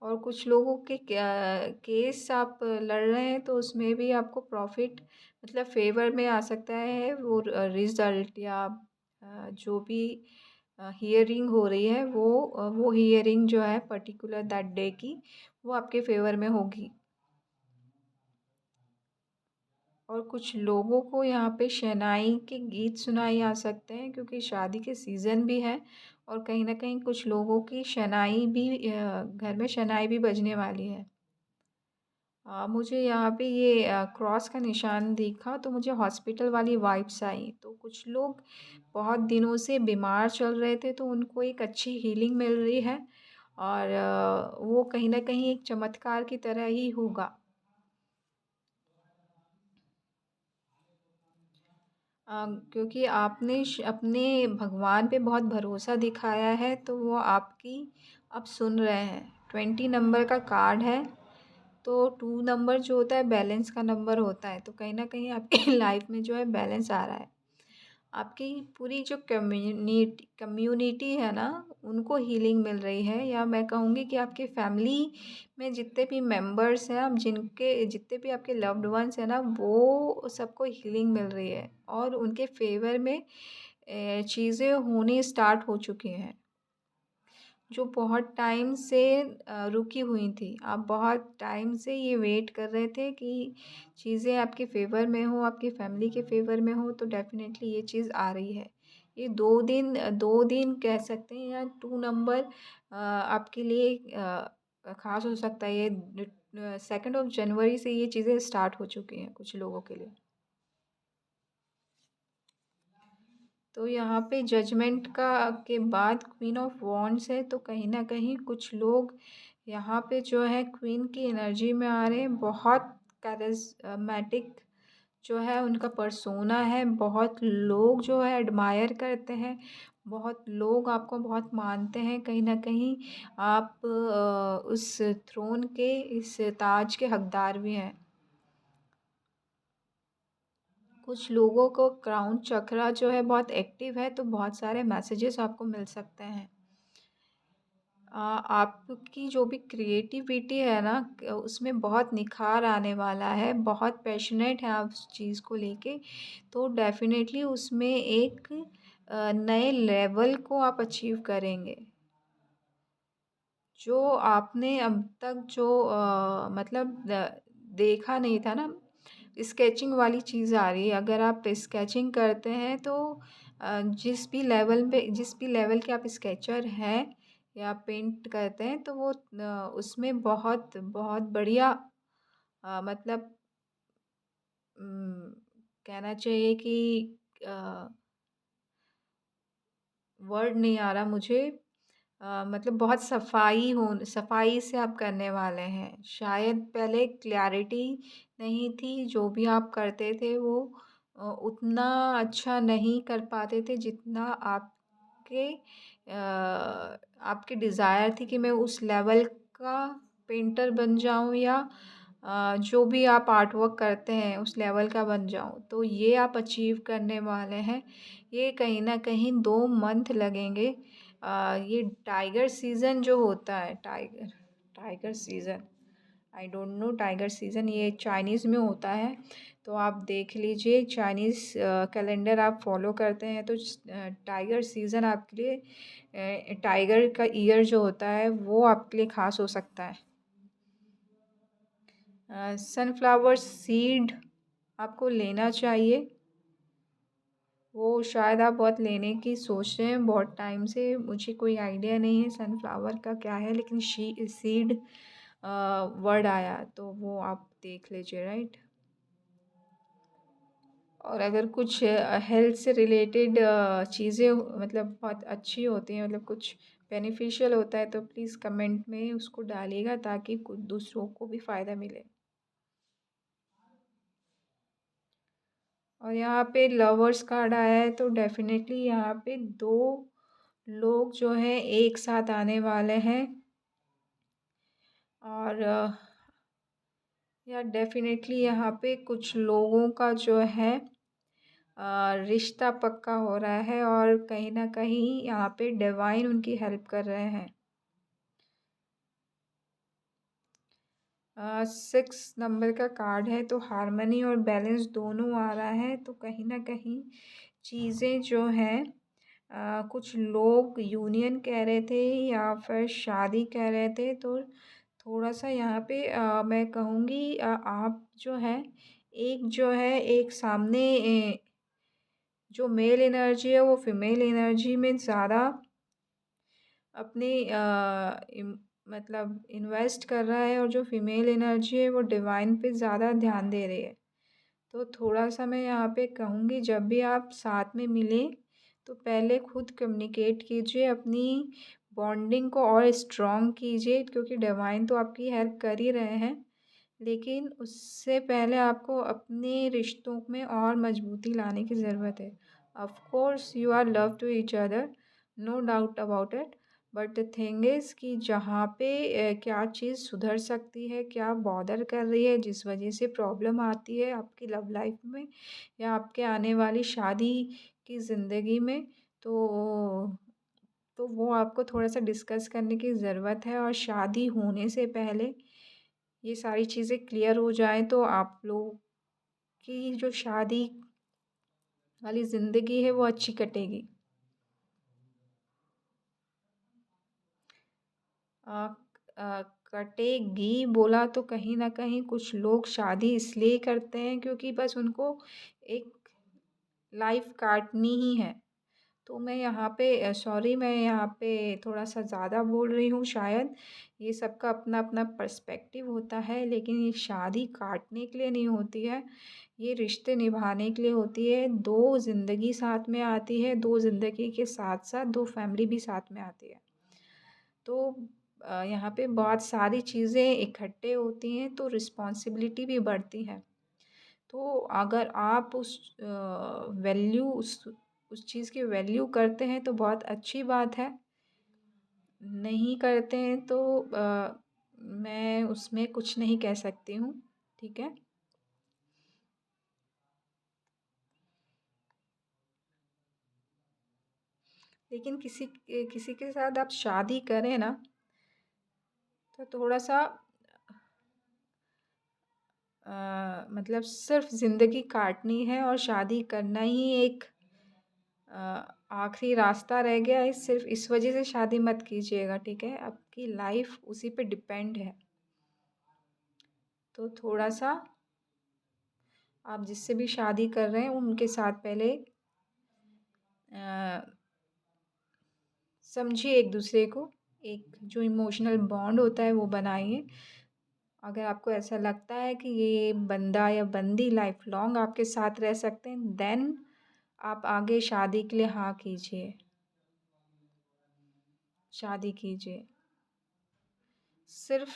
Speaker 1: और कुछ लोगों के केस आप लड़ रहे हैं तो उसमें भी आपको प्रॉफिट, मतलब फ़ेवर में आ सकता है वो रिज़ल्ट, या जो भी हियरिंग हो रही है वो हियरिंग जो है पर्टिकुलर दैट डे की वो आपके फ़ेवर में होगी। और कुछ लोगों को यहाँ पे शहनाई के गीत सुनाई आ सकते हैं क्योंकि शादी के सीज़न भी है और कहीं न कहीं कुछ लोगों की शहनाई भी घर में शहनाई भी बजने वाली है। मुझे यहाँ पे ये क्रॉस का निशान दिखा तो मुझे हॉस्पिटल वाली वाइब्स आई। तो कुछ लोग बहुत दिनों से बीमार चल रहे थे तो उनको एक अच्छी हीलिंग मिल रही है और वो कहीं न कहीं एक चमत्कार की तरह ही होगा। क्योंकि आपने अपने भगवान पे बहुत भरोसा दिखाया है तो वो आपकी अब सुन रहे हैं। 20 नंबर का कार्ड है, तो 2 नंबर जो होता है बैलेंस का नंबर होता है, तो कहीं न कहीं आपकी लाइफ में जो है बैलेंस आ रहा है। आपकी पूरी जो कम्युनिटी है ना, उनको हीलिंग मिल रही है, या मैं कहूँगी कि आपकी फैमिली में जितने भी मेंबर्स हैं, आप जिनके जितने भी आपके लव्ड वंस हैं ना, वो सबको हीलिंग मिल रही है और उनके फेवर में चीज़ें होनी स्टार्ट हो चुकी हैं। जो बहुत टाइम से रुकी हुई थी। आप बहुत टाइम से ये वेट कर रहे थे कि चीज़ें आपके फ़ेवर में हो, आपकी फ़ैमिली के फ़ेवर में हो, तो डेफ़िनेटली ये चीज़ आ रही है। ये 2 दिन कह सकते हैं, या 2 नंबर आपके लिए ख़ास हो सकता है। ये 2nd ऑफ जनवरी से ये चीज़ें स्टार्ट हो चुकी हैं कुछ लोगों के लिए। तो यहाँ पे जजमेंट का के बाद क्वीन ऑफ वॉन्ड्स है, तो कहीं न कहीं कुछ लोग यहाँ पे जो है क्वीन की एनर्जी में आ रहे हैं। बहुत कैरिज़मेटिक जो है उनका पर्सोना है, बहुत लोग जो है एडमायर करते हैं, बहुत लोग आपको बहुत मानते हैं। कहीं न कहीं आप उस थ्रोन के, इस ताज के हकदार भी हैं। कुछ लोगों को क्राउन चक्रा जो है बहुत एक्टिव है, तो बहुत सारे मैसेजेस आपको मिल सकते हैं। आपकी जो भी क्रिएटिविटी है ना उसमें बहुत निखार आने वाला है, बहुत पैशनेट हैं आप उस चीज़ को लेके, तो डेफ़िनेटली उसमें एक नए लेवल को आप अचीव करेंगे। जो आपने अब तक जो मतलब देखा नहीं था ना, स्केचिंग वाली चीज़ आ रही है। अगर आप स्केचिंग करते हैं तो जिस भी लेवल के आप स्केचर हैं या पेंट करते हैं तो वो उसमें बहुत बहुत बढ़िया मतलब कहना चाहिए कि वर्ड नहीं आ रहा मुझे। मतलब बहुत सफाई से आप करने वाले हैं। शायद पहले क्लैरिटी नहीं थी, जो भी आप करते थे वो उतना अच्छा नहीं कर पाते थे जितना आपकी डिज़ायर थी कि मैं उस लेवल का पेंटर बन जाऊं या जो भी आप आर्ट वर्क करते हैं उस लेवल का बन जाऊं। तो ये आप अचीव करने वाले हैं। ये कहीं ना कहीं 2 मंथ लगेंगे। ये टाइगर सीज़न जो होता है, tiger tiger season, I don't know, tiger season ये चाइनीज़ में होता है। तो आप देख लीजिए, चाइनीज़ कैलेंडर आप फॉलो करते हैं तो टाइगर सीज़न आपके लिए टाइगर का ईयर जो होता है वो आपके लिए ख़ास हो सकता है। सनफ्लावर सीड आपको लेना चाहिए। वो शायद आप बहुत लेने की सोच रहे हैं बहुत टाइम से, मुझे कोई आइडिया नहीं है सनफ्लावर का क्या है, लेकिन सीड वर्ड आया तो वो आप देख लीजिए, राइट। और अगर कुछ हेल्थ से रिलेटेड चीज़ें मतलब बहुत अच्छी होती हैं, मतलब कुछ बेनिफिशियल होता है तो प्लीज़ कमेंट में उसको डालिएगा ताकि कुछ दूसरों को भी फ़ायदा मिले। और यहाँ पे लवर्स कार्ड आया है तो डेफिनेटली यहाँ पे 2 लोग जो हैं एक साथ आने वाले हैं। और या डेफिनेटली यहाँ पे कुछ लोगों का जो है रिश्ता पक्का हो रहा है और कहीं ना कहीं यहाँ पे डिवाइन उनकी हेल्प कर रहे हैं। 6 नंबर का कार्ड है तो हार्मनी और बैलेंस दोनों आ रहा है। तो कहीं ना कहीं चीज़ें जो हैं कुछ लोग यूनियन कह रहे थे या फिर शादी कह रहे थे, तो थोड़ा सा यहाँ पे मैं कहूँगी आप जो है एक जो है एक सामने जो मेल एनर्जी है वो फीमेल एनर्जी में ज़्यादा अपनी मतलब इन्वेस्ट कर रहा है और जो फीमेल एनर्जी है वो डिवाइन पे ज़्यादा ध्यान दे रही है। तो थोड़ा सा मैं यहाँ पे कहूँगी जब भी आप साथ में मिलें तो पहले खुद कम्युनिकेट कीजिए, अपनी बॉन्डिंग को और स्ट्रॉन्ग कीजिए, क्योंकि डिवाइन तो आपकी हेल्प कर ही रहे हैं, लेकिन उससे पहले आपको अपने रिश्तों में और मजबूती लाने की ज़रूरत है। Of course you are love to each other, no doubt about it, but the thing is कि जहाँ पे क्या चीज़ सुधर सकती है, क्या बॉदर कर रही है जिस वजह से प्रॉब्लम आती है आपकी लव लाइफ में या आपके आने वाली शादी की ज़िंदगी में, तो वो आपको थोड़ा सा डिस्कस करने की ज़रूरत है। और शादी होने से पहले ये सारी चीज़ें क्लियर हो जाएँ तो आप लोग की जो शादी वाली ज़िंदगी है वो अच्छी कटेगी। अ, कटेगी बोला तो कहीं न कहीं कुछ लोग शादी इसलिए करते हैं क्योंकि बस उनको एक लाइफ़ काटनी ही है। तो मैं यहाँ पे सॉरी, मैं यहाँ पे थोड़ा-सा ज़्यादा बोल रही हूँ शायद। ये सबका अपना-अपना पर्सपेक्टिव होता है, लेकिन ये शादी काटने के लिए नहीं होती है, ये रिश्ते निभाने के लिए होती है। 2 ज़िंदगी साथ में आती है, 2 ज़िंदगी के साथ-साथ 2 फैमिली भी साथ में आती है। तो यहाँ पे बहुत सारी चीज़ें इकट्ठे होती हैं तो रिस्पॉन्सिबिलिटी भी बढ़ती है। तो अगर आप उस चीज़ की वैल्यू करते हैं तो बहुत अच्छी बात है, नहीं करते हैं तो मैं उसमें कुछ नहीं कह सकती हूँ, ठीक है। लेकिन किसी के साथ आप शादी करें ना, तो थोड़ा-सा मतलब सिर्फ़ ज़िंदगी काटनी है और शादी करना ही एक आखिरी रास्ता रह गया है, सिर्फ़ इस वजह से शादी मत कीजिएगा, ठीक है? आपकी लाइफ़ उसी पे डिपेंड है। तो थोड़ा-सा आप जिससे भी शादी कर रहे हैं, उनके साथ पहले अ, समझिए एक-दूसरे को, एक जो इमोशनल बॉन्ड होता है वो बनाइए। अगर आपको ऐसा लगता है कि ये बंदा या बंदी लाइफ़ लॉन्ग आपके साथ रह सकते हैं, देन आप आगे शादी के लिए हाँ कीजिए, शादी कीजिए। सिर्फ़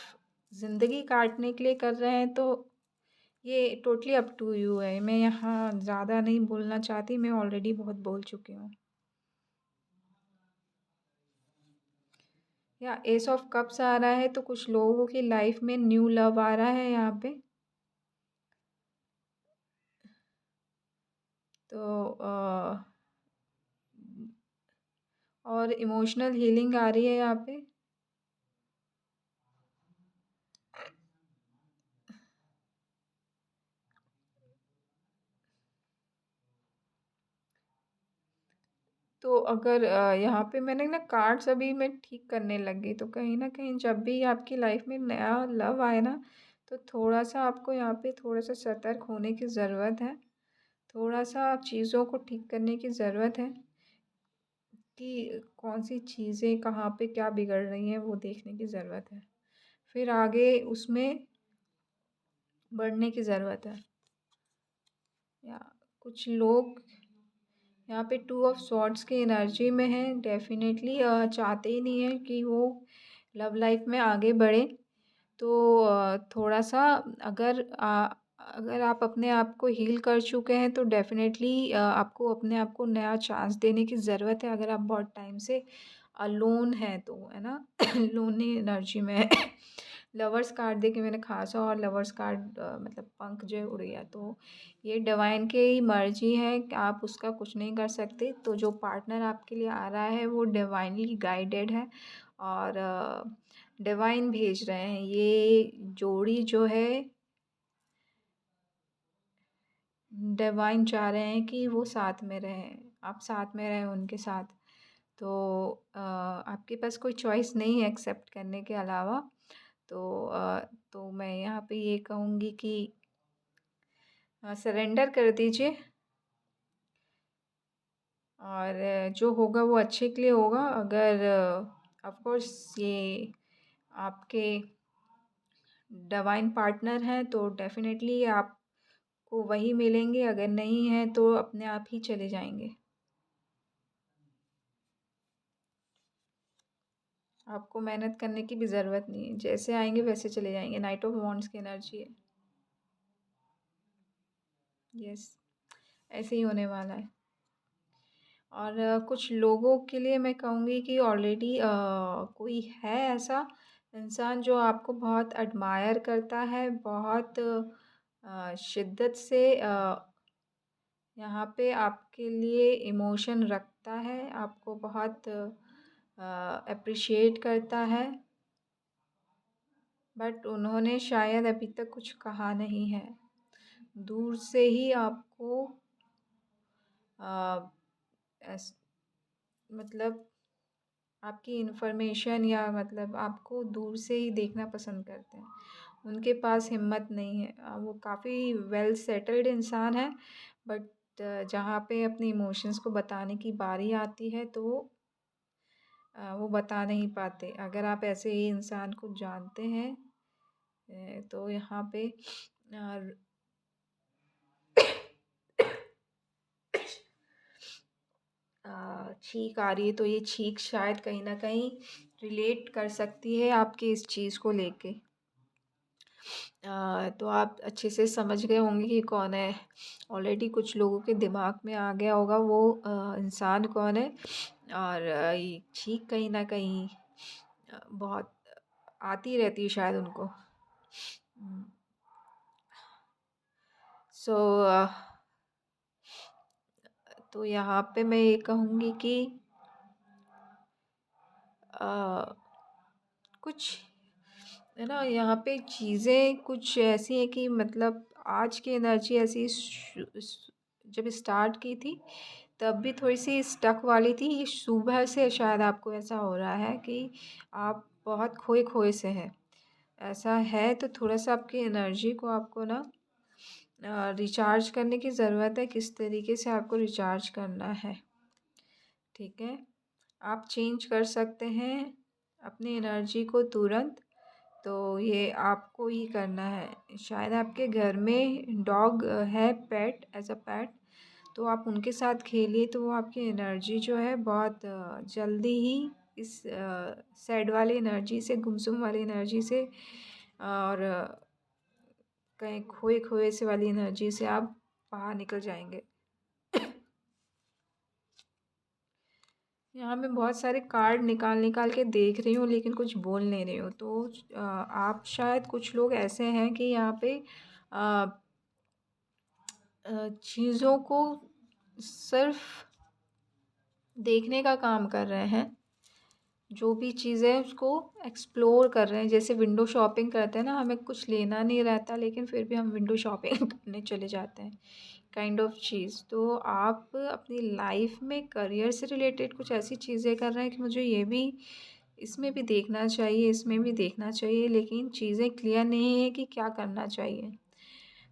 Speaker 1: ज़िंदगी काटने के लिए कर रहे हैं तो ये टोटली अप टू यू है। मैं यहाँ ज़्यादा नहीं बोलना चाहती, मैं ऑलरेडी बहुत बोल चुकी हूँ। या एस ऑफ कप्स आ रहा है तो कुछ लोगों की लाइफ़ में न्यू लव आ रहा है यहाँ पे। तो और इमोशनल हीलिंग आ रही है यहाँ पे। तो अगर यहाँ पे मैंने ना कार्ड्स अभी मैं ठीक करने लगी, तो कहीं न कहीं जब भी आपकी लाइफ़ में नया लव आए ना, तो थोड़ा-सा आपको यहाँ पे थोड़ा-सा सतर्क होने की ज़रूरत है। थोड़ा-सा चीज़ों को ठीक करने की ज़रूरत है कि कौन-सी चीज़ें कहाँ पे क्या बिगड़ रही हैं, वो देखने की ज़रूरत है। फिर आगे उसमें बढ़ने की ज़रूरत है। या कुछ लोग यहाँ पे टू ऑफ सॉर्ड्स की एनर्जी में हैं, डेफ़िनेटली चाहते ही नहीं हैं कि वो लव लाइफ़ में आगे बढ़े। तो थोड़ा-सा अगर अगर आप अपने आप को हील कर चुके हैं तो डेफ़िनेटली आपको अपने आप को नया चांस देने की ज़रूरत है। अगर आप बहुत टाइम से अलोन हैं तो, है ना? लोनली एनर्जी में हैं। लवर्स कार्ड देके मैंने ख़ासा और लवर्स कार्ड मतलब पंख जो है उड़ गया। तो ये डिवाइन की ही मर्ज़ी है कि आप उसका कुछ नहीं कर सकते। तो जो पार्टनर आपके लिए आ रहा है वो डिवाइनली गाइडेड है और डिवाइन भेज रहे हैं। ये जोड़ी जो है डिवाइन चाह रहे हैं कि वो साथ में रहें, आप साथ में रहें उनके साथ। तो आपके पास कोई चॉइस नहीं है एक्सेप्ट करने के अलावा। तो तो मैं यहाँ पे ये कहूँगी कि सरेंडर कर दीजिए और जो होगा वो अच्छे के लिए होगा। अगर ऑफ़ कोर्स ये आपके डिवाइन पार्टनर हैं तो डेफ़िनेटली आपको वही मिलेंगे, अगर नहीं हैं तो अपने आप ही चले जाएँगे। आपको मेहनत करने की भी ज़रूरत नहीं है, जैसे आएँगे वैसे चले जाएँगे, नाइट ऑफ़ वांड्स की एनर्जी है। यस, ऐसे ही होने वाला है। और कुछ लोगों के लिए मैं कहूँगी कि ऑलरेडी कोई है ऐसा इंसान जो आपको बहुत एडमायर करता है, बहुत शिद्दत से यहाँ पे आपके लिए इमोशन रखता है, आपको बहुत एप्रिशिएट करता है, बट उन्होंने शायद अभी तक कुछ कहा नहीं है। दूर से ही आपको अ, एस मतलब आपकी इन्फॉर्मेशन या मतलब आपको दूर से ही देखना पसंद करते हैं। उनके पास हिम्मत नहीं है। वो काफ़ी वेल सेटल्ड इंसान है, बट जहाँ पे अपने इमोशंस को बताने की बारी आती है तो वो बता नहीं पाते। अगर आप ऐसे ही इंसान को जानते हैं तो यहाँ पे अ, छींक आ रही है, तो ये छींक शायद कहीं न कहीं रिलेट कर सकती है आपकी इस चीज़ को लेके। तो आप अच्छे से समझ गए होंगे कि कौन है। ऑलरेडी कुछ लोगों के दिमाग में आ गया होगा वो इंसान कौन है और ये छींक कहीं न कहीं बहुत आती रहती है शायद उनको। सो तो यहाँ पे मैं ये कहूँगी कि अ, कुछ है ना, यहाँ पे चीज़ें कुछ ऐसी हैं कि मतलब आज की एनर्जी ऐसी जब स्टार्ट की थी तब भी थोड़ी सी स्टक वाली थी। ये सुबह से शायद आपको ऐसा हो रहा है कि आप बहुत खोए खोए से हैं। ऐसा है तो थोड़ा सा आपकी एनर्जी को आपको ना रिचार्ज करने की ज़रूरत है। किस तरीके से आपको रिचार्ज करना है, ठीक है। आप चेंज कर सकते हैं अपनी एनर्जी को तुरंत। तो ये आपको ही करना है। शायद आपके घर में डॉग है, पेट, एज अ पेट, तो आप उनके साथ खेलिए तो वो आपकी एनर्जी जो है बहुत जल्दी ही इस सैड वाली एनर्जी से, गुमसुम वाली एनर्जी से और कहीं खोए खोए से वाली एनर्जी से आप बाहर निकल जाएंगे। यहाँ मैं बहुत सारे कार्ड निकाल निकाल के देख रही हूँ लेकिन कुछ बोल नहीं रही हूँ। तो आप शायद कुछ लोग ऐसे हैं कि यहाँ पे अ, चीज़ों को सिर्फ देखने का काम कर रहे हैं। जो भी चीज़ है उसको एक्सप्लोर कर रहे हैं। जैसे विंडो शॉपिंग करते हैं ना, हमें कुछ लेना नहीं रहता लेकिन फिर भी हम विंडो शॉपिंग करने चले जाते हैं, काइंड ऑफ चीज़। तो आप अपनी लाइफ में करियर से रिलेटेड कुछ ऐसी चीज़ें कर रहे हैं कि मुझे ये भी, इसमें भी देखना चाहिए, इसमें भी देखना चाहिए, लेकिन चीज़ें क्लियर नहीं है कि क्या करना चाहिए।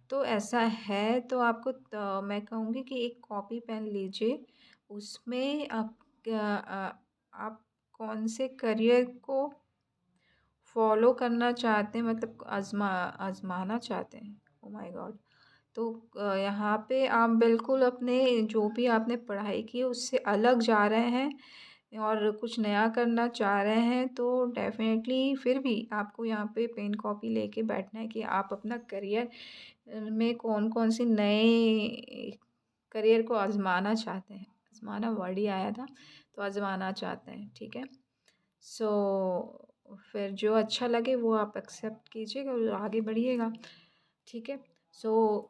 Speaker 1: तो ऐसा है तो आपको मैं कहूँगी कि एक कॉपी पेन लीजिए। उसमें आप कौन से करियर को फॉलो करना चाहते हैं, मतलब आज़माना चाहते हैं। Oh my God! तो यहाँ पे आप बिल्कुल अपने जो भी आपने पढ़ाई की है उससे अलग जा रहे हैं और कुछ नया करना चाह रहे हैं, तो डेफ़िनेटली फिर भी आपको यहाँ पे पेन कॉपी लेके बैठना है कि आप अपना करियर में कौन-कौन से नए करियर को आज़माना चाहते हैं। आज़माना वर्ड ही आया था, तो आज़माना चाहते हैं, ठीक है? सो फिर जो अच्छा लगे वो आप एक्सेप्ट कीजिएगा और आगे बढ़िएगा, ठीक है। सो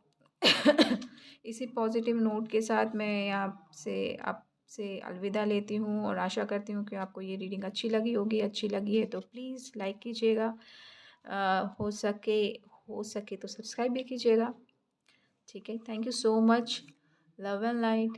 Speaker 1: इसी पॉजिटिव नोट के साथ मैं आपसे आपसे अलविदा लेती हूँ और आशा करती हूँ कि आपको ये रीडिंग अच्छी लगी होगी। अच्छी लगी है तो प्लीज़ लाइक कीजिएगा, हो सके तो सब्सक्राइब भी कीजिएगा, ठीक है। Thank you so much. Love and light.